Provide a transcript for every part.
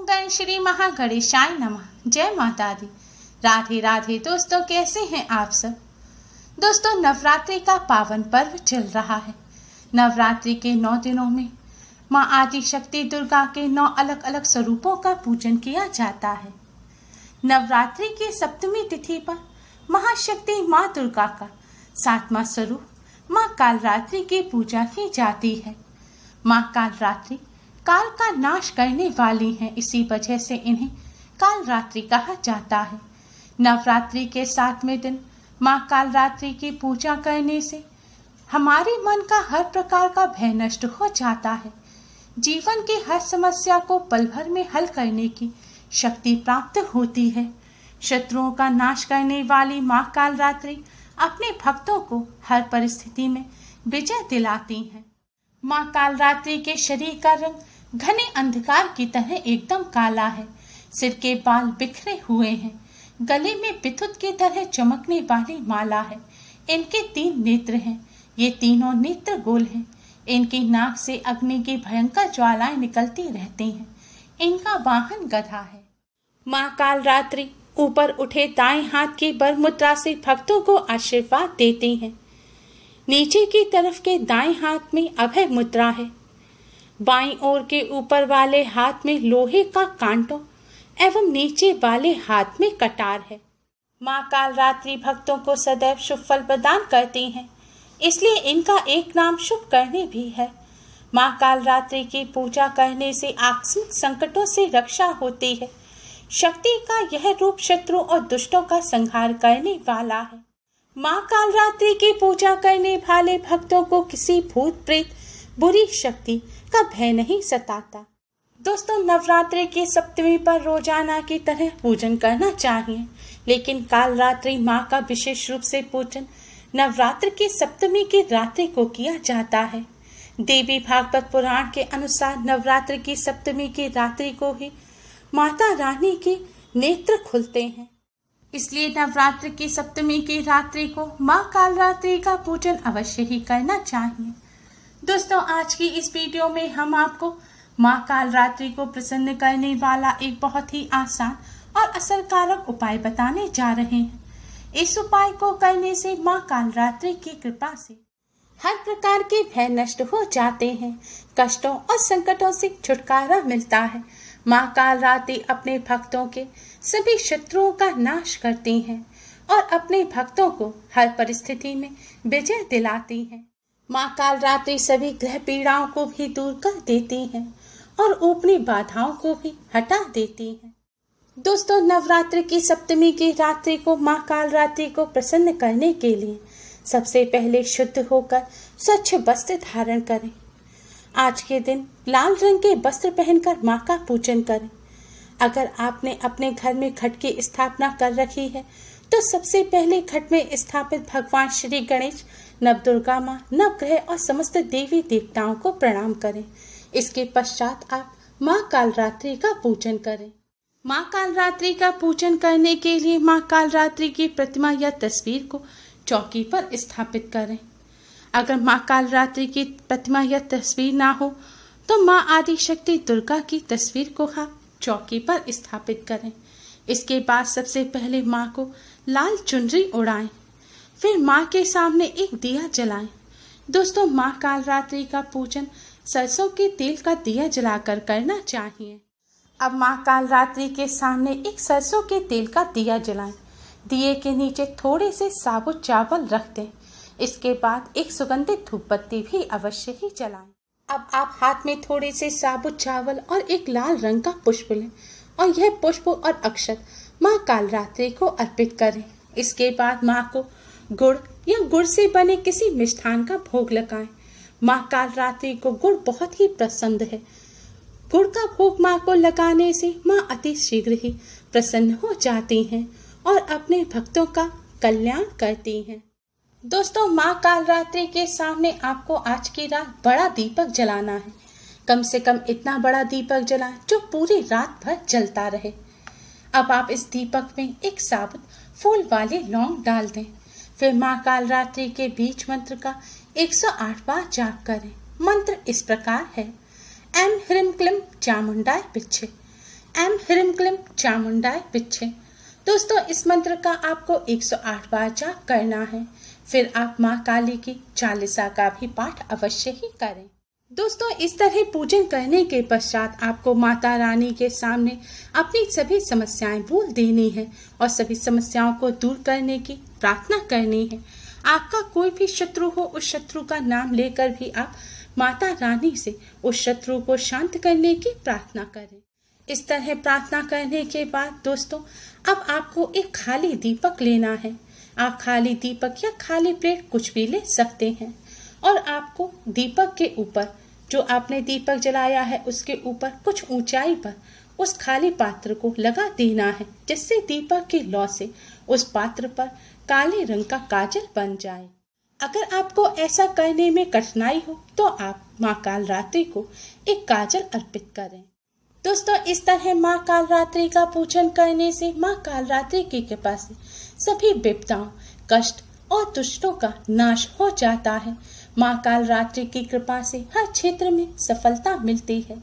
गण श्री महागणेशाय नमः। जय माता दी। राधे राधे दोस्तों, कैसे हैं आप सब। दोस्तों, नवरात्रि का पावन पर्व चल रहा है। नवरात्रि के 9 दिनों में माँ आदि शक्ति दुर्गा के 9 अलग अलग स्वरूपों का पूजन किया जाता है। नवरात्रि की सप्तमी तिथि पर महाशक्ति माँ दुर्गा का 7वां स्वरूप माँ कालरात्रि की पूजा की जाती है। माँ कालरात्रि काल का नाश करने वाली हैं, इसी वजह से इन्हें कालरात्रि कहा जाता है। नवरात्रि के 7वें दिन माँ कालरात्रि की पूजा करने से हमारे मन का हर प्रकार का भय नष्ट हो जाता है। जीवन की हर समस्या को पल भर में हल करने की शक्ति प्राप्त होती है। शत्रुओं का नाश करने वाली माँ कालरात्रि अपने भक्तों को हर परिस्थिति में विजय दिलाती हैं। माँ कालरात्रि के शरीर का रंग घने अंधकार की तरह एकदम काला है। सिर के बाल बिखरे हुए हैं। गले में विद्युत की तरह चमकने वाली माला है। इनके 3 नेत्र हैं। ये तीनों नेत्र गोल हैं। इनकी नाक से अग्नि की भयंकर ज्वालाएं निकलती रहती हैं। इनका वाहन गधा है। माँ कालरात्रि ऊपर उठे दाएं हाथ की बर मुद्रा से भक्तों को आशीर्वाद देती हैं। नीचे की तरफ के दाएं हाथ में अभय मुद्रा है। बाईं ओर के ऊपर वाले हाथ में लोहे का कांटो एवं नीचे वाले हाथ में कटार है। माँ कालरात्रि भक्तों को सदैव शुभ फल प्रदान करती हैं, इसलिए इनका एक नाम शुभ करने भी है। माँ कालरात्रि की पूजा करने से आकस्मिक संकटों से रक्षा होती है। शक्ति का यह रूप शत्रु और दुष्टों का संहार करने वाला है। माँ कालरात्रि की पूजा करने वाले भक्तों को किसी भूत प्रेत बुरी शक्ति का भय नहीं सताता। दोस्तों, नवरात्रि की सप्तमी पर रोजाना की तरह पूजन करना चाहिए, लेकिन कालरात्रि माँ का विशेष रूप से पूजन नवरात्र की सप्तमी की रात्रि को किया जाता है। देवी भागवत पुराण के अनुसार नवरात्र की सप्तमी की रात्रि को ही माता रानी के नेत्र खुलते हैं। इसलिए नवरात्र की सप्तमी की रात्रि को माँ कालरात्रि का पूजन अवश्य ही करना चाहिए। दोस्तों, आज की इस वीडियो में हम आपको माँ कालरात्रि को प्रसन्न करने वाला एक बहुत ही आसान और असरकारक उपाय बताने जा रहे हैं। इस उपाय को करने से माँ कालरात्रि की कृपा से हर प्रकार के भय नष्ट हो जाते हैं। कष्टों और संकटों से छुटकारा मिलता है। माँ कालरात्रि अपने भक्तों के सभी शत्रुओं का नाश करती हैं और अपने भक्तों को हर परिस्थिति में विजय दिलाती हैं। माँ कालरात्रि सभी ग्रह पीड़ाओं को भी दूर कर देती हैं और ऊपरी बाधाओं को भी हटा देती हैं। दोस्तों, नवरात्रि की सप्तमी की रात्रि को माँ कालरात्रि को प्रसन्न करने के लिए सबसे पहले शुद्ध होकर स्वच्छ वस्त्र धारण करें। आज के दिन लाल रंग के वस्त्र पहनकर माँ का पूजन करें। अगर आपने अपने घर में घट की स्थापना कर रखी है तो सबसे पहले घट में स्थापित भगवान श्री गणेश, नवदुर्गा माँ, नवग्रह और समस्त देवी देवताओं को प्रणाम करें। इसके पश्चात आप माँ कालरात्रि का पूजन करें। माँ कालरात्रि का पूजन करने के लिए माँ कालरात्रि की प्रतिमा या तस्वीर को चौकी पर स्थापित करें। अगर माँ कालरात्रि की प्रतिमा या तस्वीर ना हो तो माँ आदि शक्ति दुर्गा की तस्वीर को आप चौकी पर स्थापित करें। इसके बाद सबसे पहले माँ को लाल चुनरी उड़ाएं, फिर माँ के सामने एक दिया जलाएं। दोस्तों, माँ कालरात्रि का पूजन सरसों के तेल का दिया जलाकर करना चाहिए। अब माँ कालरात्रि के सामने एक सरसों के तेल का दिया जलाएं। दिए के नीचे थोड़े से साबुत चावल रख दें। इसके बाद एक सुगंधित धूप बत्ती भी अवश्य ही जलाएं। अब आप हाथ में थोड़े से साबुत चावल और एक लाल रंग का पुष्प लें और यह पुष्प और अक्षत माँ कालरात्रि को अर्पित करें। इसके बाद माँ को गुड़ या गुड़ से बने किसी मिष्ठान का भोग लगाएं। माँ कालरात्रि को गुड़ बहुत ही पसंद है। गुड़ का भोग माँ को लगाने से माँ अति शीघ्र ही प्रसन्न हो जाती हैं और अपने भक्तों का कल्याण करती हैं। दोस्तों, माँ कालरात्रि के सामने आपको आज की रात बड़ा दीपक जलाना है। कम से कम इतना बड़ा दीपक जलाएं जो पूरी रात भर जलता रहे। अब आप इस दीपक में एक साबुत फूल वाली लौंग डाल दें। फिर माँ कालरात्रि के बीज मंत्र का 108 बार जाप करें। मंत्र इस प्रकार है: ऐं ह्रीं क्लीं चामुंडाय विच्चे। एम ह्रीं क्लीं चामुंडाय विच्चे। दोस्तों, इस मंत्र का आपको 108 बार जाप करना है। फिर आप माँ काली की चालीसा का भी पाठ अवश्य ही करें। दोस्तों, इस तरह पूजन करने के पश्चात आपको माता रानी के सामने अपनी सभी समस्याएं बोल देनी है और सभी समस्याओं को दूर करने की प्रार्थना करनी है। आपका कोई भी शत्रु हो, उस शत्रु का नाम लेकर भी आप माता रानी से उस शत्रु को शांत करने की प्रार्थना करें। इस तरह प्रार्थना करने के बाद दोस्तों, अब आपको एक खाली दीपक लेना है। आप खाली दीपक या खाली प्लेट कुछ भी ले सकते हैं और आपको दीपक के ऊपर, जो आपने दीपक जलाया है उसके ऊपर कुछ ऊंचाई पर उस खाली पात्र को लगा देना है, जिससे दीपक की लौ से उस पात्र पर काले रंग का काजल बन जाए। अगर आपको ऐसा करने में कठिनाई हो तो आप माँ कालरात्रि को एक काजल अर्पित करें। दोस्तों, इस तरह माँ कालरात्रि का पूजन करने से माँ कालरात्रि की कृपा से सभी विपदाओं, कष्ट और दुष्टों का नाश हो जाता है। माँ कालरात्रि की कृपा से हर क्षेत्र में सफलता मिलती है।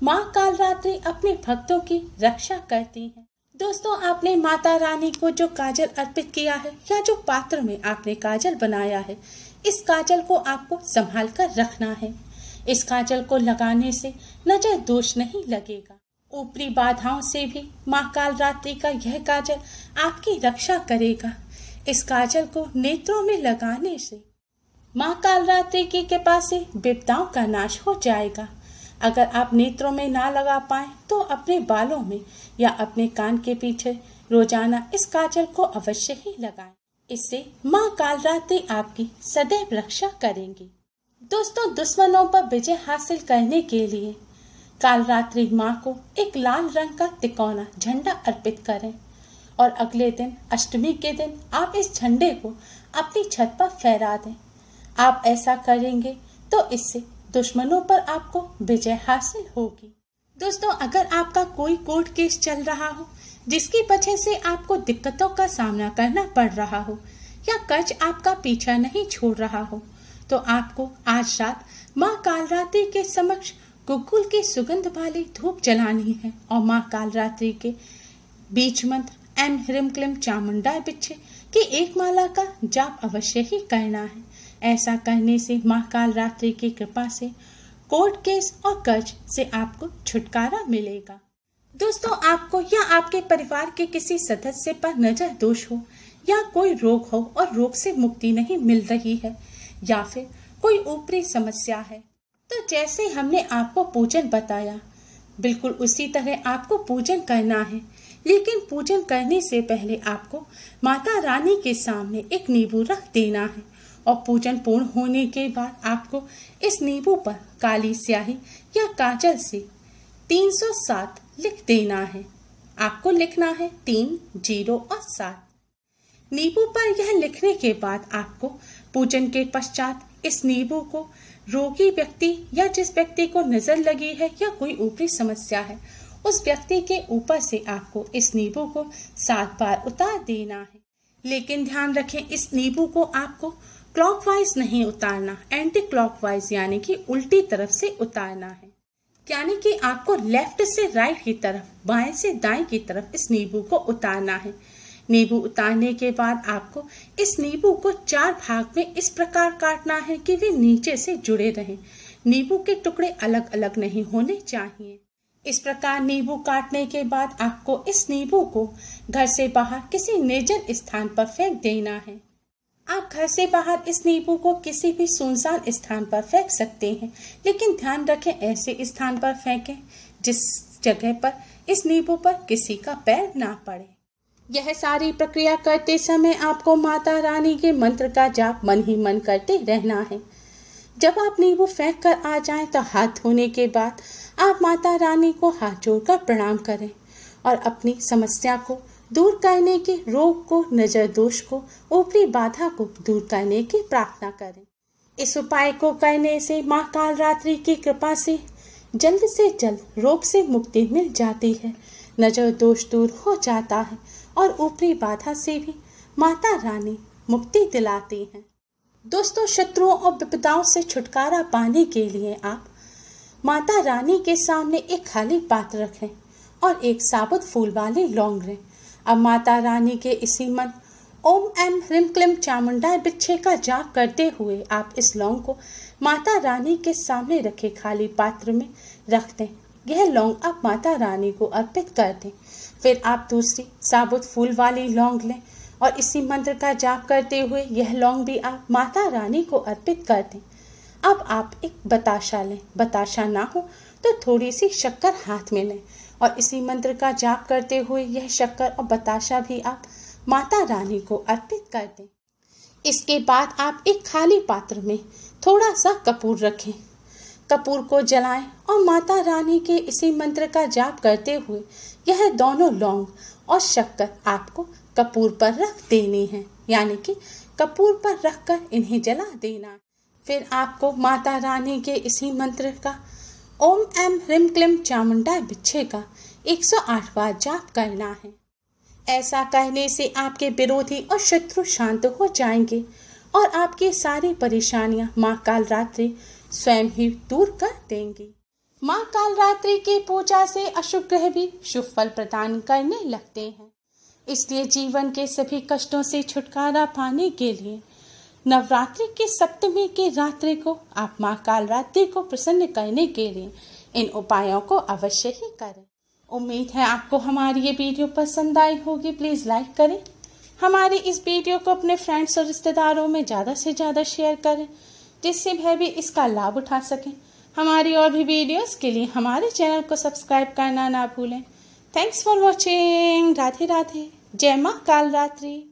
माँ कालरात्रि अपने भक्तों की रक्षा करती है। दोस्तों, आपने माता रानी को जो काजल अर्पित किया है या जो पात्र में आपने काजल बनाया है, इस काजल को आपको संभाल कर रखना है। इस काजल को लगाने से नजर दोष नहीं लगेगा। ऊपरी बाधाओं से भी माँ कालरात्रि का यह काजल आपकी रक्षा करेगा। इस काजल को नेत्रों में लगाने से माँ कालरात्रि की कृपा से विपदाओं का नाश हो जाएगा। अगर आप नेत्रों में ना लगा पाए तो अपने बालों में या अपने कान के पीछे रोजाना इस काजल को अवश्य ही लगाएं। इससे माँ कालरात्रि आपकी सदैव रक्षा करेंगी। दोस्तों, दुश्मनों पर विजय हासिल करने के लिए कालरात्रि माँ को एक लाल रंग का तिकोना झंडा अर्पित करें और अगले दिन अष्टमी के दिन आप इस झंडे को अपनी छत पर फहरा दें। आप ऐसा करेंगे तो इससे दुश्मनों पर आपको विजय हासिल होगी। दोस्तों, अगर आपका कोई कोर्ट केस चल रहा हो जिसकी वजह से आपको दिक्कतों का सामना करना पड़ रहा हो या कर्ज आपका पीछा नहीं छोड़ रहा हो, तो आपको आज रात माँ कालरात्रि के समक्ष गुग्गुल की सुगंध वाली धूप जलानी है और माँ कालरात्रि के बीज मंत्र एम ह्रीं क्लीं चामुंडाय विच्चे की एक माला का जाप अवश्य ही करना है। ऐसा करने से माँ कालरात्रि की कृपा से कोर्ट केस और कर्ज से आपको छुटकारा मिलेगा। दोस्तों, आपको या आपके परिवार के किसी सदस्य पर नजर दोष हो या कोई रोग हो और रोग से मुक्ति नहीं मिल रही है या फिर कोई ऊपरी समस्या है, तो जैसे हमने आपको पूजन बताया बिल्कुल उसी तरह आपको पूजन करना है। लेकिन पूजन करने से पहले आपको माता रानी के सामने एक नींबू रख देना है और पूजन पूर्ण होने के बाद आपको इस नींबू पर काली स्याही या काजल से 307 लिख देना है। आपको लिखना है 3, 0 और 7। नींबू पर यह लिखने के बाद आपको पूजन के पश्चात इस नींबू को रोगी व्यक्ति या जिस व्यक्ति को नजर लगी है या कोई ऊपरी समस्या है, उस व्यक्ति के ऊपर से आपको इस नींबू को 7 बार उतार देना है। लेकिन ध्यान रखें, इस नींबू को आपको क्लॉकवाइज नहीं उतारना, एंटी क्लॉकवाइज यानी कि उल्टी तरफ से उतारना है। यानी कि आपको लेफ्ट से राइट की तरफ, बाएं से दाएं की तरफ इस नींबू को उतारना है। नींबू उतारने के बाद आपको इस नींबू को 4 भाग में इस प्रकार काटना है कि वे नीचे से जुड़े रहें। नींबू के टुकड़े अलग अलग नहीं होने चाहिए। इस प्रकार नींबू काटने के बाद आपको इस नींबू को घर से बाहर किसी निर्जन स्थान पर फेंक देना है। आप घर से बाहर इस नींबू को किसी भी सुनसान स्थान पर फेंक सकते हैं, लेकिन ध्यान रखें ऐसे स्थान पर फेंकें जिस जगह पर इस नींबू पर किसी का पैर ना पड़े। यह सारी प्रक्रिया करते समय आपको माता रानी के मंत्र का जाप मन ही मन करते रहना है। जब आप नींबू फेंक कर आ जाएं तो हाथ धोने के बाद आप माता रानी को हाथ जोड़कर प्रणाम करें और अपनी समस्या को दूर करने के, रोग को, नजर दोष को, ऊपरी बाधा को दूर करने की प्रार्थना करें। इस उपाय को करने से माँ कालरात्रि की कृपा से जल्द रोग से मुक्ति मिल जाती है, नजर दोष दूर हो जाता है और ऊपरी बाधा से भी माता रानी मुक्ति दिलाती हैं। दोस्तों, शत्रुओं और विपदाओं से छुटकारा पाने के लिए आप माता रानी के सामने एक खाली पात्र रखें और एक साबुत फूल वाली लौंग लें। अब माता रानी के इसी मंत्र ओम ऐं ह्रीं क्लीं चामुंडाय बिच्छे का जाप करते हुए आप इस लौंग को माता रानी के सामने रखे खाली पात्र में रख दें। यह लौंग आप माता रानी को अर्पित कर दें। फिर आप दूसरी साबुत फूल वाली लौंग लें और इसी मंत्र का जाप करते हुए यह लौंग भी आप माता रानी को अर्पित कर दें। अब आप एक बताशा लें। बताशा ना हो तो थोड़ी सी शक्कर हाथ में लें और इसी मंत्र का जाप करते हुए यह शक्कर और बताशा भी आप माता रानी को अर्पित कर दें। इसके बाद आप एक खाली पात्र में थोड़ा सा कपूर रखें। कपूर को जलाएं और माता रानी के इसी मंत्र का जाप करते हुए यह दोनों लौंग और शक्कर आपको कपूर पर रख देनी है, यानी कि कपूर पर रखकर इन्हें जला देना। फिर आपको माता रानी के इसी मंत्र का ओम ऐं ह्रीं क्लीं चामुंडाय बिच्छे का 108 बार जाप करना है। ऐसा कहने से आपके विरोधी और शत्रु शांत हो जाएंगे और आपकी सारी परेशानियां माँ कालरात्रि स्वयं ही दूर कर देंगी। माँ कालरात्रि की पूजा से अशुभ ग्रह भी शुभ फल प्रदान करने लगते हैं। इसलिए जीवन के सभी कष्टों से छुटकारा पाने के लिए नवरात्रि की सप्तमी की रात्रि को आप माँ कालरात्रि को प्रसन्न करने के लिए इन उपायों को अवश्य ही करें। उम्मीद है आपको हमारी ये वीडियो पसंद आई होगी। प्लीज़ लाइक करें। हमारी इस वीडियो को अपने फ्रेंड्स और रिश्तेदारों में ज़्यादा से ज़्यादा शेयर करें, जिससे वह भी इसका लाभ उठा सकें। हमारी और भी वीडियोस के लिए हमारे चैनल को सब्सक्राइब करना ना भूलें। Thanks for watching. Radhe Radhe. जय माँ कालरात्रि।